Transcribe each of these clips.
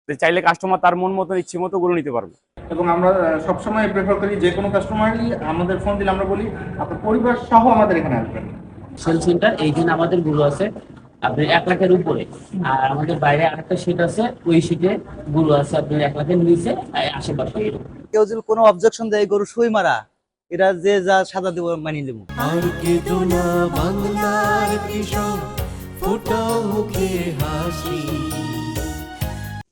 চাইলে কাস্টমার তার মন মতো ইচ্ছে মতো গরু নিতে পারবে। এবং আমরা সবসময় প্রেফার করি যে কোনো কাস্টমারই আমাদের ফোন দিলে আমরা বলি আপনার পরিবার সহ আমাদের এখানে আসবেন। সেল সেন্টার এইখানে আমাদের গরু আছে আপনি 1 লাখের উপরে, আর আমাদের বাইরে আরেকটা শীট আছে, ওই শীটে গরু আছে আপনি 1 লাখের নিচে আশেপাশে এরকম। কেউ যদি কোনো অবজেকশন দেয় গরু সুই মারা, এরা যে যা সাজা দেবো মানিয়ে দেবো। আর কেঁদো না বাংলার কৃষক, ফোটাও মুখে হাসি।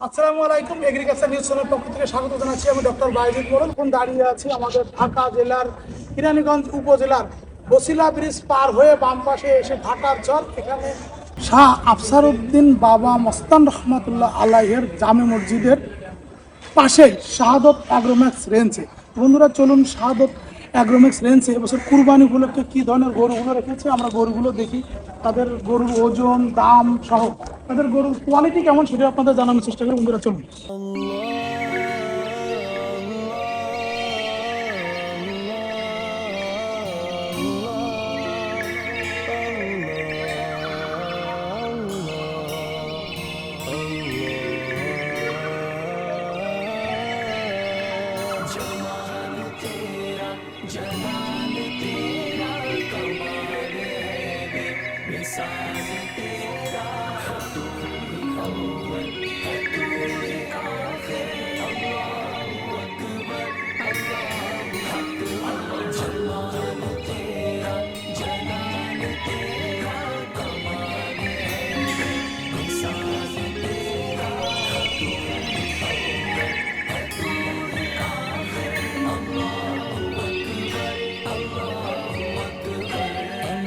আসসালামু আলাইকুম, এগ্রিকালচার নিউজ চ্যানেল পক্ষ থেকে স্বাগত জানাচ্ছি। আমি ডক্টর বাইজিদ মোড়ল। এখন দাঁড়িয়ে আছি আমাদের ঢাকা জেলার কেরানীগঞ্জ উপজেলার বসিলা ব্রিজ পার হয়ে বাম পাশে এসে ঢাকার চর, এখানে শাহ আফসার উদ্দিন বাবা মস্তান রহমতুল্লাহ আলাইহের জামে মসজিদের পাশেই শাহাদত অ্যাগ্রোম্যাক্স রেঞ্জে। বন্ধুরা চলুন শাহাদত অ্যাগ্রোম্যাক্স রেঞ্জে এবছর কুরবানি উপলক্ষে কী ধরনের গরুগুলো রেখেছে আমরা গরুগুলো দেখি, তাদের গরুর ওজন, দাম সহ তাদের গরুর কোয়ালিটি কেমন সেটা আপনাদের জানানোর চেষ্টা করি। বন্ধুরা চলুন।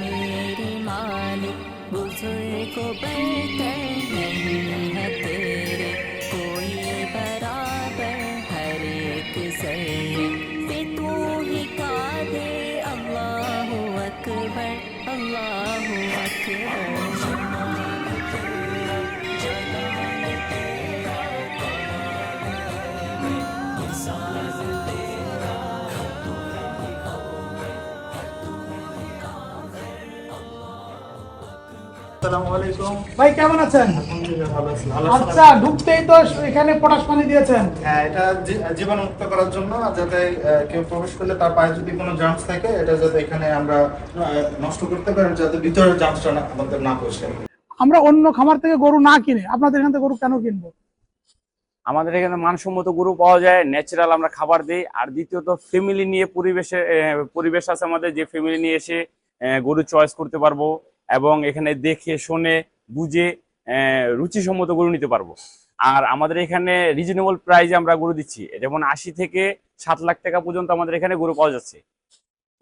मेरे मालिक बुजुर्ग को बरतर नहीं है तेरे, कोई बराबर हर एक जर्रे पे तू ही कादे। अल्लाहु अकबर, अल्लाहु अकबर। আসসালামু আলাইকুম। ভাই কেমন আছেন? আলহামদুলিল্লাহ ভালো আছি। আচ্ছা, ঢুকতেই তো এখানে পটাশ পানি দিয়েছেন। হ্যাঁ, এটা জীবাণুমুক্ত করার জন্য, যাতে কেউ প্রবেশ করলে তার পায়ে যদি কোনো জার্মস থাকে এটা যাতে এখানে আমরা নষ্ট করতে পারি, যাতে ভিতরের জার্মসটা আমাদের না পৌঁছায়। আমরা অন্য খামার থেকে গরু না কিনে আপনাদের এখান থেকে গরু কেন কিনবো? আমাদের এখানে মানসম্মত গরু পাওয়া যায়, ন্যাচারাল আমরা খাবার দিই। আর দ্বিতীয়ত ফ্যামিলি নিয়ে পরিবেশ আছে আমাদের, যে ফ্যামিলি নিয়ে এসে গরু চয়েস করতে পারবো এবং এখানে দেখে শুনে বুঝে রুচিসম্মত গরু নিতে পারবো। আর আমাদের এখানে রিজনেবল প্রাইসে আমরা গরু দিচ্ছি, যেমন 80 থেকে 7 লাখ টাকা পর্যন্ত আমাদের এখানে গরু পাওয়া যাচ্ছে।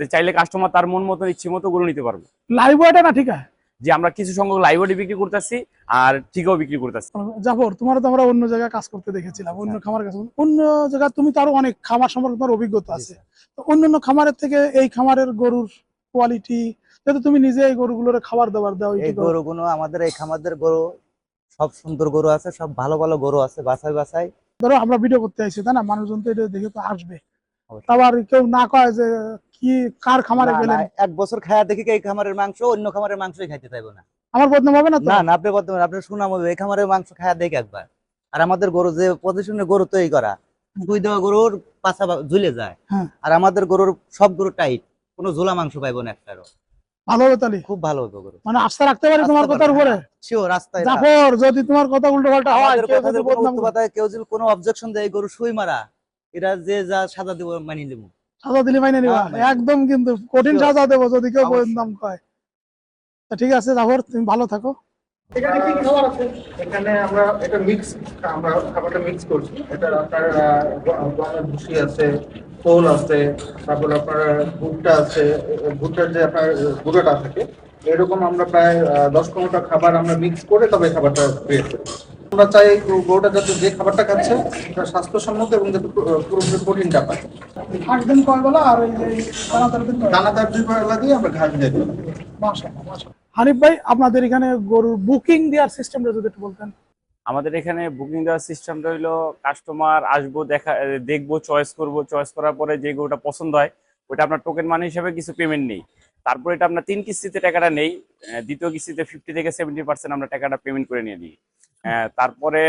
তো চাইলে কাস্টমার তার মন মতো ইচ্ছে মতো গরু নিতে পারবে। লাইভ ওয়েটে না? ঠিক আছে, যে আমরা কিছু সংখ্যক লাইভ ওয়েটে বিক্রি করতেছি আর ঠিকও বিক্রি করতেছি। জাফর, তোমার তো আমরা অন্য জায়গায় কাজ করতে দেখেছিলাম, অন্য খামার কাছে। অন্য জায়গায় তুমি তো আরো অনেক খামার সম্পর্কে তোমার অভিজ্ঞতা আছে, তো অন্যান্য খামারের থেকে এই খামারের গরুর কোয়ালিটি, যেহেতু তুমি নিজে এই গরুগুলোর খাবার দাবার দাও, এই গরুগুলো আমাদের এই খামারদের গরু সব সুন্দর গরু আছে, সব ভালো ভালো গরু আছে, বাছাই বাছাই। ধরো আমরা ভিডিও করতে আইছি, তাই না? মানুষজন তো এটা দেখে তো আসবে, অবশ্যই। আবার কেউ না কয় যে কি কার খামারে না, গেলেন। না, 1 বছর খায়া দেখি এই খামারের মাংস অন্য খামারের মাংসই খাইতে চাইবো না। আমার বদনাম হবে না তো? না না, আপনি বলতে পারেন, আপনার সুনাম হবে। এই খামারের মাংস খায়া দেখি একবার। আর আমাদের গরু যে পজিশনে গরু তৈরি করা, দুই দেওয়া গরুর পাছা ঝুলে যায়। হ্যাঁ। আর আমাদের গরুর সব গরু টাইট, কোনো ঝোলা মাংস পাইবো না একটারও। ভালো হবে তাহলে, খুব ভালো হবে গরু। মানে আস্থা রাখতে পারি তোমার কথার উপরে। শিওর, রাস্তায় জাফর, যদি তোমার কথা উল্টো পাল্টা হয়, আমাদের কেউ কথাদের যদি কোনো বদনাম উল্টো কথায় কেউ যদি কোনো অবজেকশন দেয় গরু সুই মারা, এরা যে যা সাজা দেবো মানিয়ে দেবো। সাজা দিলে মাইনে নিবা? হ্যাঁ, মাইনে। একদম, কিন্তু কঠিন Sure. সাজা দেবো যদি কেউ অবশ্যই। বদনাম কয়। তা ঠিক আছে জাফর, তুমি ভালো থাকো। এখানে কি খাবার আছে? এখানে আমরা এটা মিক্স, আমরা খাবারটা মিক্স করছি। এটা আপনার গমের ভুসি আছে, খোল আছে, তারপর আপনার ভুট্টা আছে। ভুট্টার যে আপনার গুঁড়োটা থাকে, এরকম আমরা প্রায় 10-15টা খাবার আমরা মিক্স করে তবে খাবারটা ক্রিয়েট করি। আমরা চাই গরুটা যাতে যে খাবারটা খাচ্ছে সেটা স্বাস্থ্যসম্মত এবং যাতে পুরোপুরি প্রোটিনটা পায়। ঘাস দেন কয় বেলা, আর এই যে দানাদার দেন কয় বেলা? দানাদার 2 বেলা দিয়ে আমরা ঘাস দিয়ে দিই। মাশাআল্লাহ, মাশাআল্লাহ। হানিফ ভাই, আপনাদের এখানে গরুর বুকিং দেওয়ার সিস্টেমটা যদি একটু বলতেন। আমাদের এখানে বুকিং দেওয়ার সিস্টেমটা হলো, কাস্টমার আসবো, দেখবো, চয়েস করব, চয়েস করার পরে যে গরুটা পছন্দ হয় ওটা আপনার টোকেন মানি হিসেবে কিছু পেমেন্ট নেই। তারপর এটা আপনার 3 কিস্তিতে টাকাটা নেই, দ্বিতীয় কিস্তিতে 50 থেকে 70% আমরা টাকাটা পেমেন্ট করে নিয়ে দিই। তারপরে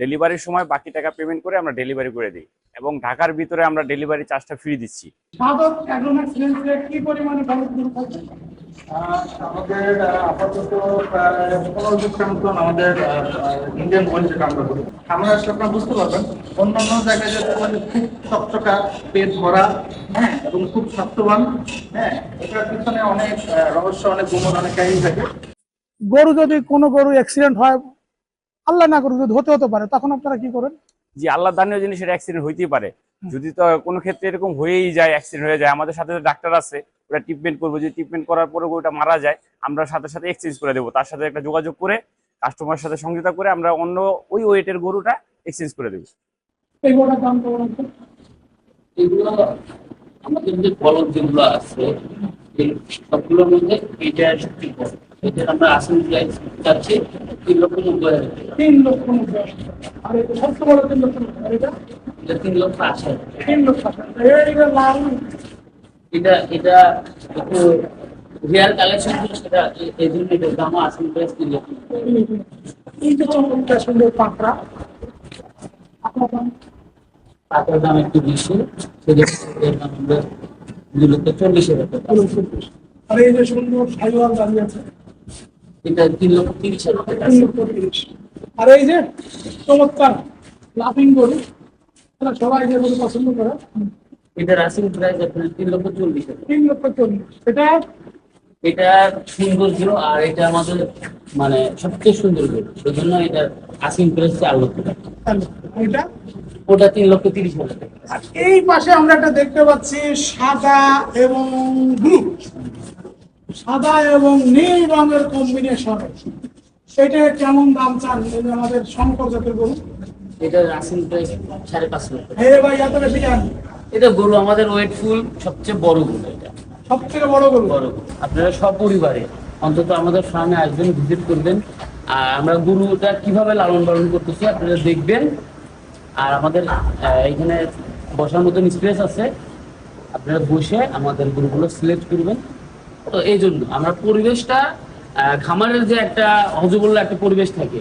ডেলিভারির সময় বাকি টাকা পেমেন্ট করে আমরা ডেলিভারি করে দিই, এবং ঢাকার ভিতরে আমরা ডেলিভারি চার্জটা ফ্রি দিচ্ছি। সাধক অ্যাগ্রোমেক্স রেঞ্জে কি পরিমাণে বালক গরু থাকবে? আমাদের আপাতত প্রায় 15-20টার মতন আমাদের ইন্ডিয়ান গোল্ড যেটা আমরা করি। আমরা আসলে আপনারা বুঝতে পারবেন অন্যান্য জায়গায় যেটা মানে খুব চকচকা, পেট ভরা, হ্যাঁ, এবং খুব স্বাস্থ্যবান, হ্যাঁ, এটার পিছনে অনেক রহস্য, অনেক গুমর, অনেক কাহিনী থাকে। গরু যদি কোনো গরু অ্যাক্সিডেন্ট হয়, আল্লাহ না করুক যদি হতে পারে, তখন আপনারা কি করেন? যে আল্লাহ দানীয় জিনিস, এটা অ্যাক্সিডেন্ট হইতেই পারে। যদি তো কোনো ক্ষেত্রে এরকম হয়েই যায়, অ্যাক্সিডেন্ট হয়ে যায়, আমাদের সাথে ডাক্তার আছে, ওটা ট্রিটমেন্ট করবো। যদি ট্রিটমেন্ট করার পরে ওটা মারা যায়, আমরা সাথে সাথে এক্সচেঞ্জ করে দেবো। তার সাথে একটা যোগাযোগ করে, কাস্টমারের সাথে সংযুক্ত করে আমরা অন্য ওই ওয়েটের গরুটা এক্সচেঞ্জ করে দেবো। এই গরুটার দাম কেমন আছে? এগুলো আমাদের যে বলদ যেগুলো আছে, এই সবগুলোর মধ্যে এটা সবচেয়ে বড়। এটার আমরা আসল প্রাইস যাচ্ছে 3,90,000 টাকা। 3,90,000। আর এটা সবচেয়ে বড় 3,90,000। আর এটা 3,80,000। 3,80,000। এইটা লাল, এটা এটা একটু রিয়াল কালেকশন, সেটা এই জন্য এটার দাম আসল প্রাইস 3,00,000। এই যে চমৎকার সুন্দর পাকড়া, আপনার দাম? টাকার দাম একটু বেশি, সেক্ষেত্রে এর দাম আমরা 2,40,000 টাকা। আর এই যে সুন্দর সাইওয়াল দাঁড়িয়ে আছে, এটা 3,30,000 টাকা। 3,30,000। আর এই যে চমৎকার লাফিং গরু, এরা সবাই যে গরু পছন্দ করে, এটার আসল প্রাইস আপনার 3,40,000 টাকা। 3,40,000। এটা এটা সুন্দর ছিল, আর এটা আমাদের মানে সবচেয়ে সুন্দর গরু, সেই জন্য এটার আসল প্রাইস 4,00,000 টাকা। এটা ওটা 3,30,000 টাকা। আর এই পাশে আমরা একটা দেখতে পাচ্ছি সাদা এবং ব্লু, সাদা এবং নীল রঙের কম্বিনেশন। সেটা কেমন দাম চান? এই যে আমাদের শঙ্কর জাতের গরু। এটার আসল প্রাইস 5,500 টাকা। হে ভাই, এত বেশি কেন? এটা গরু আমাদের ওয়েট ফুল সবচেয়ে বড় গরু। এটা সব থেকে বড় গরু। বড় গরু। আপনারা সব পরিবারে অন্তত আমাদের ফার্মে আসবেন, ভিজিট করবেন, আর আমরা গরুটা কিভাবে লালন পালন করতেছি আপনারা দেখবেন। আর আমাদের এখানে বসার মতন স্পেস আছে, আপনারা বসে আমাদের গরুগুলো সিলেক্ট করবেন। তো এই জন্য আমরা পরিবেশটা, খামারের যে একটা হজবল্য একটা পরিবেশ থাকে,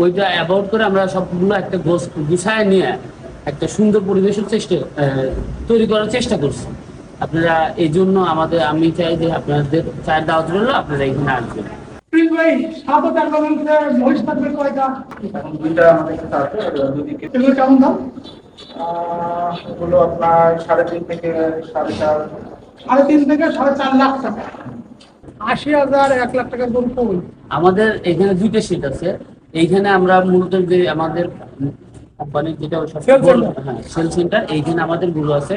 ওইটা অ্যাভয়েড করে আমরা সবগুলো একটা গুছায় নিয়ে একটা সুন্দর পরিবেশের তৈরি করার চেষ্টা করছি। আপনারা এই জন্য আমি চাই যে আপনাদের চায়ের দাওয়াত রইল, আপনারা এখানে আসবেন। প্রিন্স ভাই, সাদা অ্যাগ্রোমেন্টসে মহিষ থাকবে কয়টা? এখন দুইটা আমাদের কাছে আছে, দুদিকে। এগুলো কেমন দাম? এগুলো আপনার 3.5 থেকে 4.5। 3.5 থেকে 4.5 লাখ টাকা। 80,000, 1 লাখ টাকার গরু কই? আমাদের এখানে দুইটা সিট আছে। এইখানে আমরা মূলত যে আমাদের কোম্পানির যেটা Sales center। হ্যাঁ, সেল সেন্টার, এইখানে আমাদের গরু আছে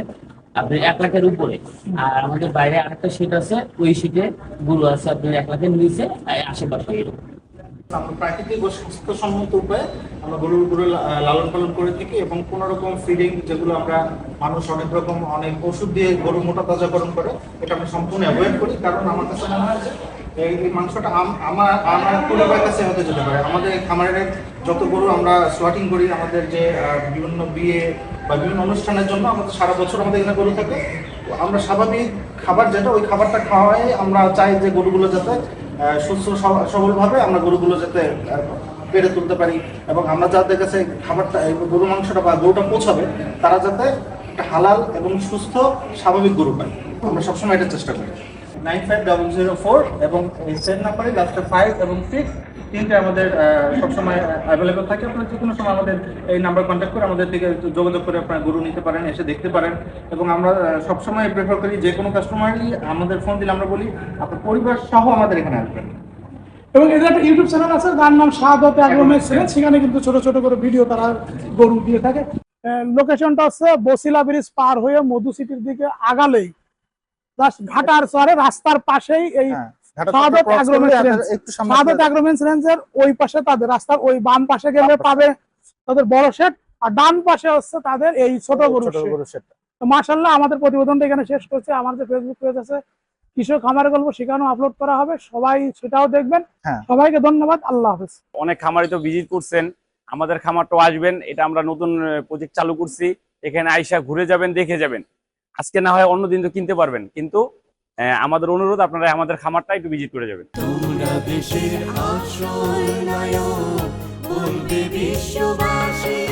আপনি 1 লাখের উপরে। আর আমাদের বাইরে আরেকটা সিট আছে, ওই সিটে গরু আছে আপনি 1 লাখের নিচে, আশেপাশে এরকম। আমরা প্রাকৃতিক ও স্বাস্থ্যসম্মত উপায়ে আমরা গরুগুলো লালন পালন করে থাকি, এবং কোনো রকম ফিডিং, যেগুলো আমরা মানুষ অনেক রকম অনেক ওষুধ দিয়ে গরু মোটা তাজাকরণ করে, এটা আমরা সম্পূর্ণ অ্যাভয়েড করি। কারণ আমার কাছে মনে হয় যে এই মাংসটা আমার পরিবারের কাছে হতে যেতে পারে। আমাদের এই খামারের যত গরু আমরা সোয়াটিং করি, আমাদের যে বিভিন্ন বিয়ে বা বিভিন্ন অনুষ্ঠানের জন্য আমাদের সারা বছর আমাদের এখানে গরু থাকে। তো আমরা স্বাভাবিক খাবার যেটা, ওই খাবারটা খাওয়াই আমরা চাই যে গরুগুলো যাতে সুস্থ সবলভাবে আমরা গরুগুলো যাতে পেরে তুলতে পারি, এবং আমরা যাদের কাছে খাবারটা, গরু মাংসটা বা গরুটা পৌঁছাবে, তারা যাতে একটা হালাল এবং সুস্থ স্বাভাবিক গরু পায়। আমরা সবসময় এটা চেষ্টা করি। 950004 এবং এই সেট নাম্বারে লাস্টে 5 এবং 6 তিনটে আমাদের সবসময় অ্যাভেলেবেল থাকে। আপনারা যে কোনো সময় আমাদের এই নাম্বার কন্ট্যাক্ট করে আমাদের থেকে যোগাযোগ করে আপনারা গরু নিতে পারেন, এসে দেখতে পারেন। এবং আমরা সবসময় প্রেফার করি যে কোনো কাস্টমারই আমাদের ফোন দিলে আমরা বলি আপনার পরিবার সহ আমাদের এখানে আসবেন। এবং এদের একটা ইউটিউব চ্যানেল আছে, যার নাম সাদত অ্যাগ্রোমেন্টস। সেখানে কিন্তু ছোট ছোট করে ভিডিও তারা গরু দিয়ে থাকে। লোকেশনটা হচ্ছে বসিলা ব্রিজ পার হয়ে মধু সিটির দিকে আগালেই জাস্ট ঘাটার চরে রাস্তার পাশেই এই সাদত অ্যাগ্রোমেন্টস রেঞ্জের ওই পাশে তাদের রাস্তার ওই বাম পাশে গেলে পাবে তাদের বড় শেড, আর ডান পাশে হচ্ছে তাদের এই ছোট গরু শেড। মাশাআল্লাহ, আমাদের প্রতিবেদনটা এখানে শেষ করছে। আমার যে ফেসবুক পেজ আছে কৃষক খামারের গল্প, সেখানেও আপলোড করা হবে, সবাই সেটাও দেখবেন। সবাইকে ধন্যবাদ, আল্লাহ হাফেজ। অনেক খামারি তো ভিজিট করছেন, আমাদের খামারটাও আসবেন। এটা আমরা নতুন প্রজেক্ট চালু করছি, এখানে আইসা ঘুরে যাবেন, দেখে যাবেন। আজকে না হয় অন্যদিন তো কিনতে পারবেন, কিন্তু আমাদের অনুরোধ আপনারা আমাদের খামারটা একটু ভিজিট করে যাবেন। তোমরা দেশের আশ্রয় নায়ক, বলবে বিশ্ববাসী